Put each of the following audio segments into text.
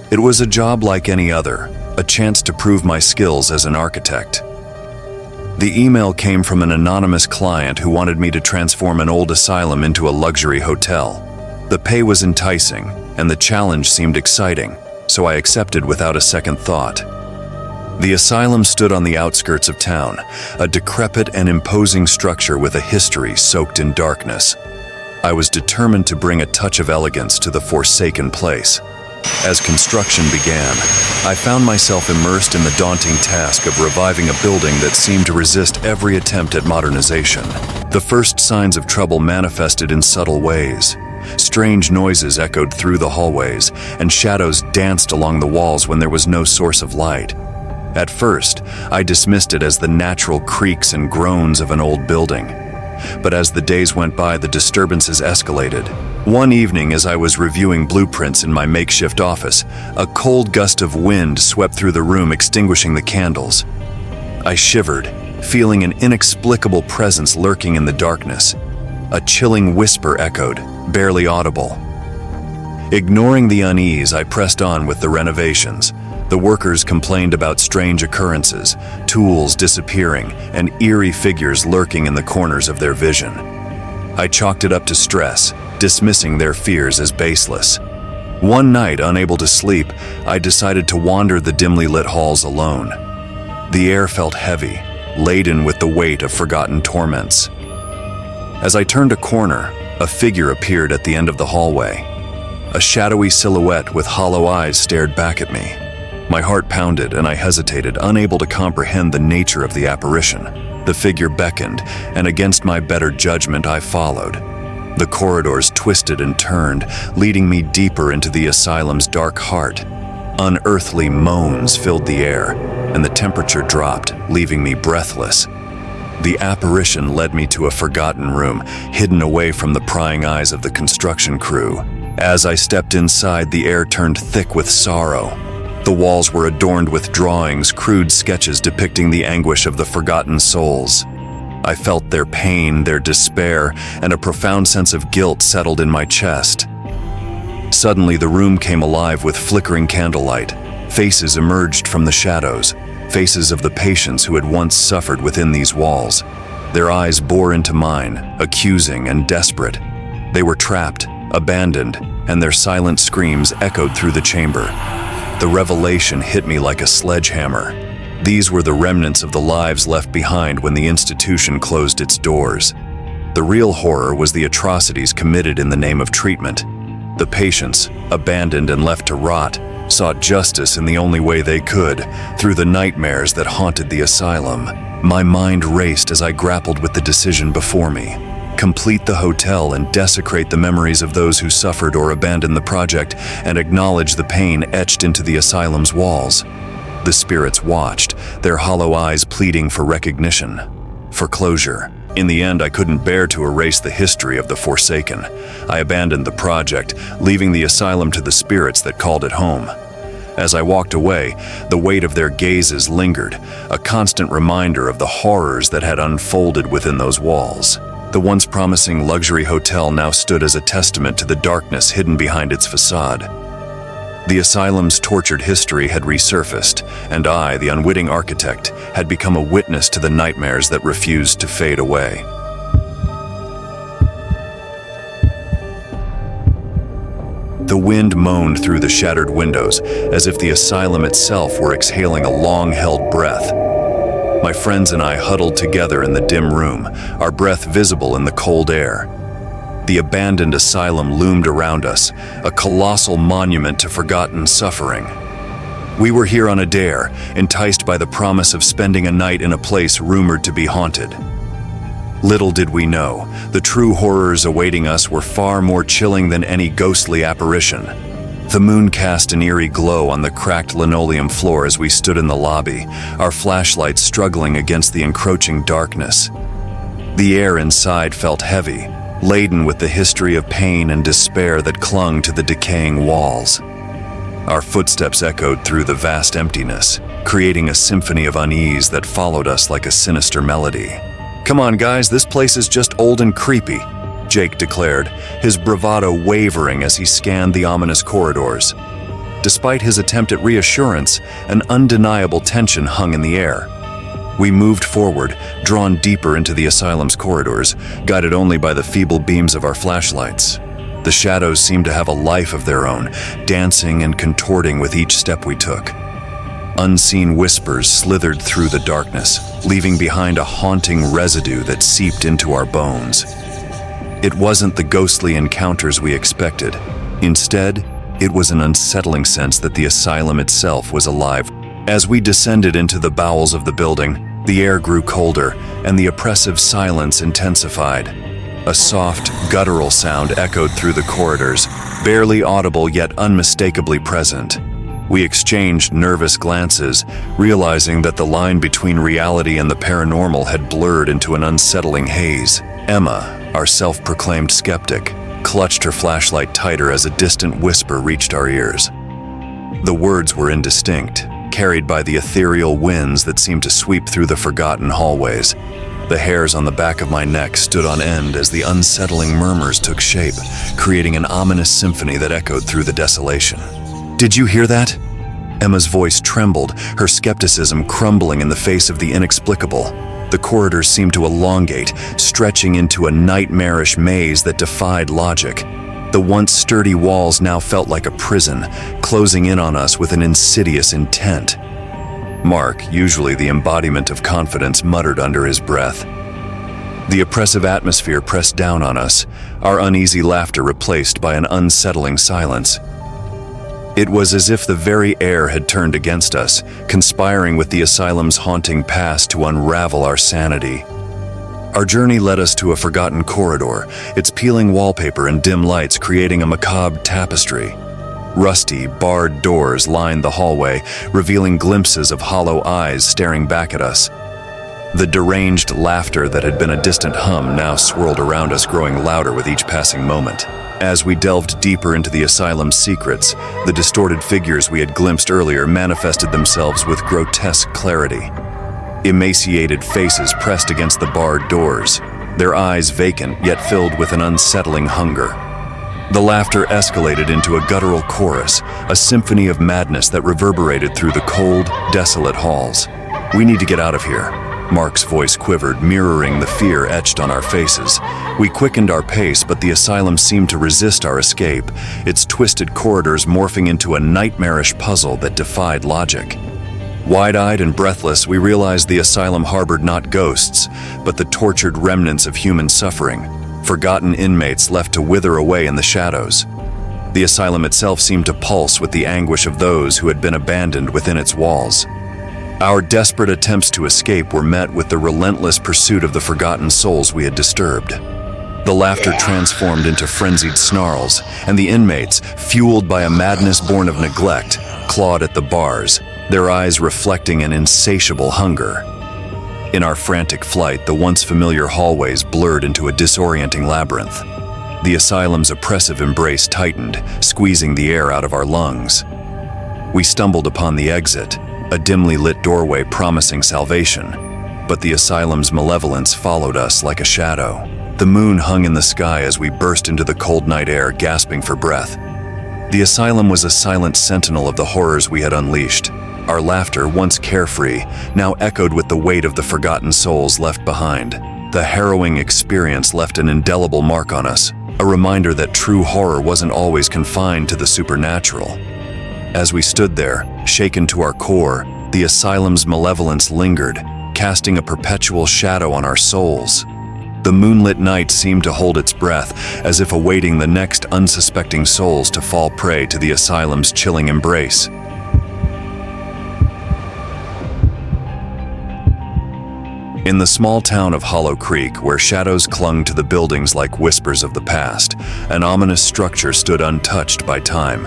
It was a job like any other, a chance to prove my skills as an architect. The email came from an anonymous client who wanted me to transform an old asylum into a luxury hotel. The pay was enticing, and the challenge seemed exciting, so I accepted without a second thought. The asylum stood on the outskirts of town, a decrepit and imposing structure with a history soaked in darkness. I was determined to bring a touch of elegance to the forsaken place. As construction began, I found myself immersed in the daunting task of reviving a building that seemed to resist every attempt at modernization. The first signs of trouble manifested in subtle ways. Strange noises echoed through the hallways, and shadows danced along the walls when there was no source of light. At first, I dismissed it as the natural creaks and groans of an old building. But as the days went by, the disturbances escalated. One evening, as I was reviewing blueprints in my makeshift office, a cold gust of wind swept through the room, extinguishing the candles. I shivered, feeling an inexplicable presence lurking in the darkness. A chilling whisper echoed, barely audible. Ignoring the unease, I pressed on with the renovations. The workers complained about strange occurrences, tools disappearing, and eerie figures lurking in the corners of their vision. I chalked it up to stress, dismissing their fears as baseless. One night, unable to sleep, I decided to wander the dimly lit halls alone. The air felt heavy, laden with the weight of forgotten torments. As I turned a corner, a figure appeared at the end of the hallway. A shadowy silhouette with hollow eyes stared back at me. My heart pounded and I hesitated, unable to comprehend the nature of the apparition. The figure beckoned, and against my better judgment, I followed. The corridors twisted and turned, leading me deeper into the asylum's dark heart. Unearthly moans filled the air, and the temperature dropped, leaving me breathless. The apparition led me to a forgotten room, hidden away from the prying eyes of the construction crew. As I stepped inside, the air turned thick with sorrow. The walls were adorned with drawings, crude sketches depicting the anguish of the forgotten souls. I felt their pain, their despair, and a profound sense of guilt settled in my chest. Suddenly, the room came alive with flickering candlelight. Faces emerged from the shadows, faces of the patients who had once suffered within these walls. Their eyes bore into mine, accusing and desperate. They were trapped, abandoned, and their silent screams echoed through the chamber. The revelation hit me like a sledgehammer. These were the remnants of the lives left behind when the institution closed its doors. The real horror was the atrocities committed in the name of treatment. The patients, abandoned and left to rot, sought justice in the only way they could, through the nightmares that haunted the asylum. My mind raced as I grappled with the decision before me. Complete the hotel and desecrate the memories of those who suffered or abandoned the project, and acknowledge the pain etched into the asylum's walls. The spirits watched, their hollow eyes pleading for recognition, for closure. In the end, I couldn't bear to erase the history of the Forsaken. I abandoned the project, leaving the asylum to the spirits that called it home. As I walked away, the weight of their gazes lingered, a constant reminder of the horrors that had unfolded within those walls. The once promising luxury hotel now stood as a testament to the darkness hidden behind its facade. The asylum's tortured history had resurfaced, and I, the unwitting architect, had become a witness to the nightmares that refused to fade away. The wind moaned through the shattered windows, as if the asylum itself were exhaling a long-held breath. My friends and I huddled together in the dim room, our breath visible in the cold air. The abandoned asylum loomed around us, a colossal monument to forgotten suffering. We were here on a dare, enticed by the promise of spending a night in a place rumored to be haunted. Little did we know, the true horrors awaiting us were far more chilling than any ghostly apparition. The moon cast an eerie glow on the cracked linoleum floor as we stood in the lobby, our flashlights struggling against the encroaching darkness. The air inside felt heavy, laden with the history of pain and despair that clung to the decaying walls. Our footsteps echoed through the vast emptiness, creating a symphony of unease that followed us like a sinister melody. "Come on, guys, this place is just old and creepy," Jake declared, his bravado wavering as he scanned the ominous corridors. Despite his attempt at reassurance, an undeniable tension hung in the air. We moved forward, drawn deeper into the asylum's corridors, guided only by the feeble beams of our flashlights. The shadows seemed to have a life of their own, dancing and contorting with each step we took. Unseen whispers slithered through the darkness, leaving behind a haunting residue that seeped into our bones. It wasn't the ghostly encounters we expected. Instead, it was an unsettling sense that the asylum itself was alive. As we descended into the bowels of the building, the air grew colder, and the oppressive silence intensified. A soft, guttural sound echoed through the corridors, barely audible yet unmistakably present. We exchanged nervous glances, realizing that the line between reality and the paranormal had blurred into an unsettling haze. Emma, our self-proclaimed skeptic, clutched her flashlight tighter as a distant whisper reached our ears. The words were indistinct, carried by the ethereal winds that seemed to sweep through the forgotten hallways. The hairs on the back of my neck stood on end as the unsettling murmurs took shape, creating an ominous symphony that echoed through the desolation. "Did you hear that?" Emma's voice trembled, her skepticism crumbling in the face of the inexplicable. The corridors seemed to elongate, stretching into a nightmarish maze that defied logic. The once sturdy walls now felt like a prison, closing in on us with an insidious intent. Mark, usually the embodiment of confidence, muttered under his breath. The oppressive atmosphere pressed down on us, our uneasy laughter replaced by an unsettling silence. It was as if the very air had turned against us, conspiring with the asylum's haunting past to unravel our sanity. Our journey led us to a forgotten corridor, its peeling wallpaper and dim lights creating a macabre tapestry. Rusty, barred doors lined the hallway, revealing glimpses of hollow eyes staring back at us. The deranged laughter that had been a distant hum now swirled around us, growing louder with each passing moment. As we delved deeper into the asylum's secrets, the distorted figures we had glimpsed earlier manifested themselves with grotesque clarity. Emaciated faces pressed against the barred doors, their eyes vacant yet filled with an unsettling hunger. The laughter escalated into a guttural chorus, a symphony of madness that reverberated through the cold, desolate halls. "We need to get out of here." Mark's voice quivered, mirroring the fear etched on our faces. We quickened our pace, but the asylum seemed to resist our escape, its twisted corridors morphing into a nightmarish puzzle that defied logic. Wide-eyed and breathless, we realized the asylum harbored not ghosts, but the tortured remnants of human suffering, forgotten inmates left to wither away in the shadows. The asylum itself seemed to pulse with the anguish of those who had been abandoned within its walls. Our desperate attempts to escape were met with the relentless pursuit of the forgotten souls we had disturbed. The laughter transformed into frenzied snarls, and the inmates, fueled by a madness born of neglect, clawed at the bars, their eyes reflecting an insatiable hunger. In our frantic flight, the once familiar hallways blurred into a disorienting labyrinth. The asylum's oppressive embrace tightened, squeezing the air out of our lungs. We stumbled upon the exit, a dimly lit doorway promising salvation, but the asylum's malevolence followed us like a shadow. The moon hung in the sky as we burst into the cold night air, gasping for breath. The asylum was a silent sentinel of the horrors we had unleashed. Our laughter, once carefree, now echoed with the weight of the forgotten souls left behind. The harrowing experience left an indelible mark on us, a reminder that true horror wasn't always confined to the supernatural. As we stood there, shaken to our core, the asylum's malevolence lingered, casting a perpetual shadow on our souls. The moonlit night seemed to hold its breath, as if awaiting the next unsuspecting souls to fall prey to the asylum's chilling embrace. In the small town of Hollow Creek, where shadows clung to the buildings like whispers of the past, an ominous structure stood untouched by time.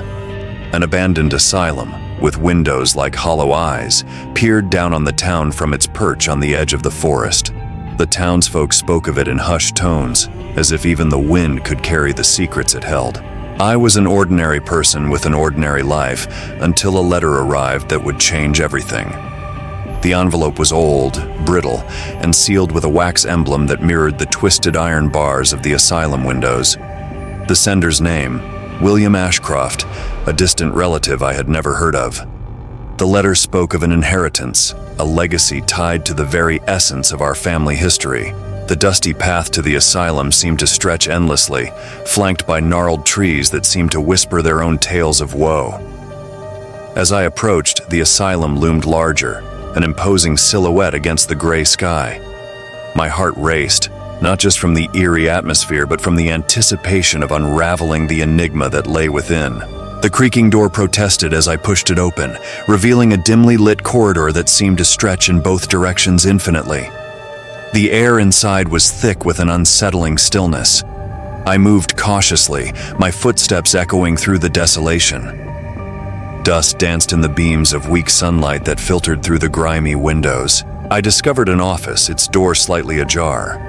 An abandoned asylum, with windows like hollow eyes, peered down on the town from its perch on the edge of the forest. The townsfolk spoke of it in hushed tones, as if even the wind could carry the secrets it held. I was an ordinary person with an ordinary life, until a letter arrived that would change everything. The envelope was old, brittle, and sealed with a wax emblem that mirrored the twisted iron bars of the asylum windows. The sender's name, William Ashcroft, a distant relative I had never heard of. The letter spoke of an inheritance, a legacy tied to the very essence of our family history. The dusty path to the asylum seemed to stretch endlessly, flanked by gnarled trees that seemed to whisper their own tales of woe. As I approached, the asylum loomed larger, an imposing silhouette against the gray sky. My heart raced, not just from the eerie atmosphere, but from the anticipation of unraveling the enigma that lay within. The creaking door protested as I pushed it open, revealing a dimly lit corridor that seemed to stretch in both directions infinitely. The air inside was thick with an unsettling stillness. I moved cautiously, my footsteps echoing through the desolation. Dust danced in the beams of weak sunlight that filtered through the grimy windows. I discovered an office, its door slightly ajar.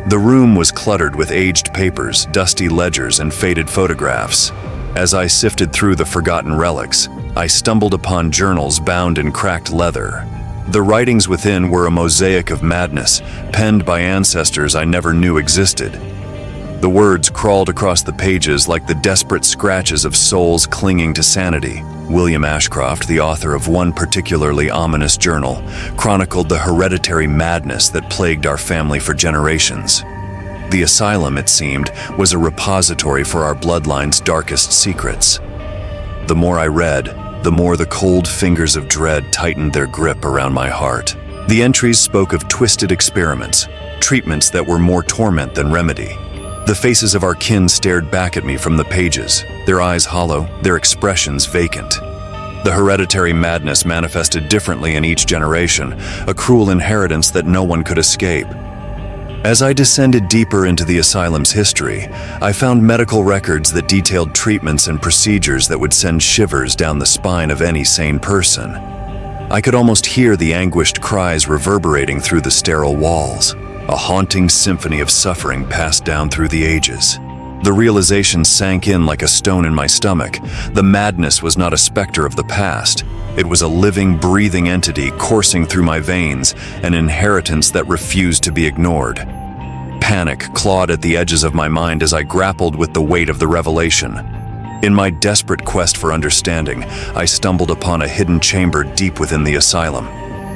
The room was cluttered with aged papers, dusty ledgers, and faded photographs. As I sifted through the forgotten relics, I stumbled upon journals bound in cracked leather. The writings within were a mosaic of madness, penned by ancestors I never knew existed. The words crawled across the pages like the desperate scratches of souls clinging to sanity. William Ashcroft, the author of one particularly ominous journal, chronicled the hereditary madness that plagued our family for generations. The asylum, it seemed, was a repository for our bloodline's darkest secrets. The more I read, the more the cold fingers of dread tightened their grip around my heart. The entries spoke of twisted experiments, treatments that were more torment than remedy. The faces of our kin stared back at me from the pages, their eyes hollow, their expressions vacant. The hereditary madness manifested differently in each generation, a cruel inheritance that no one could escape. As I descended deeper into the asylum's history, I found medical records that detailed treatments and procedures that would send shivers down the spine of any sane person. I could almost hear the anguished cries reverberating through the sterile walls, a haunting symphony of suffering passed down through the ages. The realization sank in like a stone in my stomach. The madness was not a specter of the past. It was a living, breathing entity coursing through my veins, an inheritance that refused to be ignored. Panic clawed at the edges of my mind as I grappled with the weight of the revelation. In my desperate quest for understanding, I stumbled upon a hidden chamber deep within the asylum.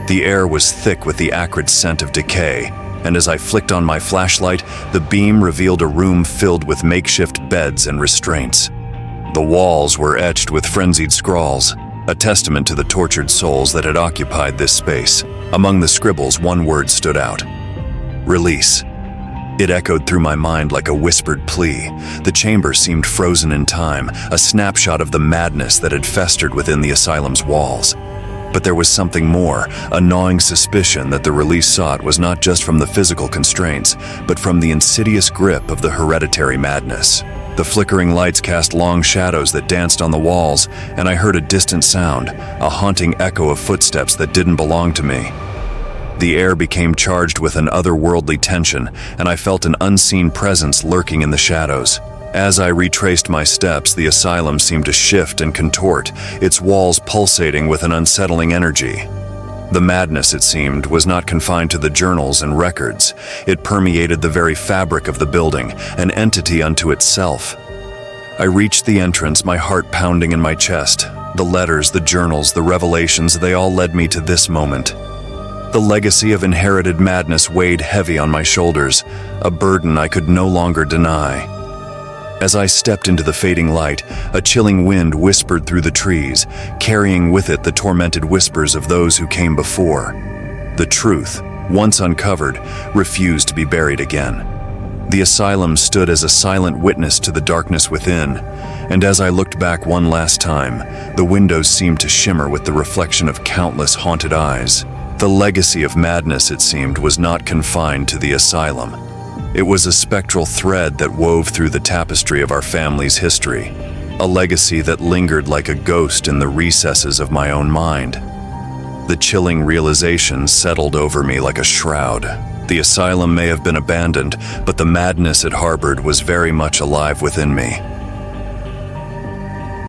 The air was thick with the acrid scent of decay, and as I flicked on my flashlight, the beam revealed a room filled with makeshift beds and restraints. The walls were etched with frenzied scrawls, a testament to the tortured souls that had occupied this space. Among the scribbles, one word stood out: release. It echoed through my mind like a whispered plea. The chamber seemed frozen in time, a snapshot of the madness that had festered within the asylum's walls. But there was something more, a gnawing suspicion that the release sought was not just from the physical constraints, but from the insidious grip of the hereditary madness. The flickering lights cast long shadows that danced on the walls, and I heard a distant sound, a haunting echo of footsteps that didn't belong to me. The air became charged with an otherworldly tension, and I felt an unseen presence lurking in the shadows. As I retraced my steps, the asylum seemed to shift and contort, its walls pulsating with an unsettling energy. The madness, it seemed, was not confined to the journals and records. It permeated the very fabric of the building, an entity unto itself. I reached the entrance, my heart pounding in my chest. The letters, the journals, the revelations, they all led me to this moment. The legacy of inherited madness weighed heavy on my shoulders, a burden I could no longer deny. As I stepped into the fading light, a chilling wind whispered through the trees, carrying with it the tormented whispers of those who came before. The truth, once uncovered, refused to be buried again. The asylum stood as a silent witness to the darkness within, and as I looked back one last time, the windows seemed to shimmer with the reflection of countless haunted eyes. The legacy of madness, it seemed, was not confined to the asylum. It was a spectral thread that wove through the tapestry of our family's history, a legacy that lingered like a ghost in the recesses of my own mind. The chilling realization settled over me like a shroud. The asylum may have been abandoned, but the madness it harbored was very much alive within me.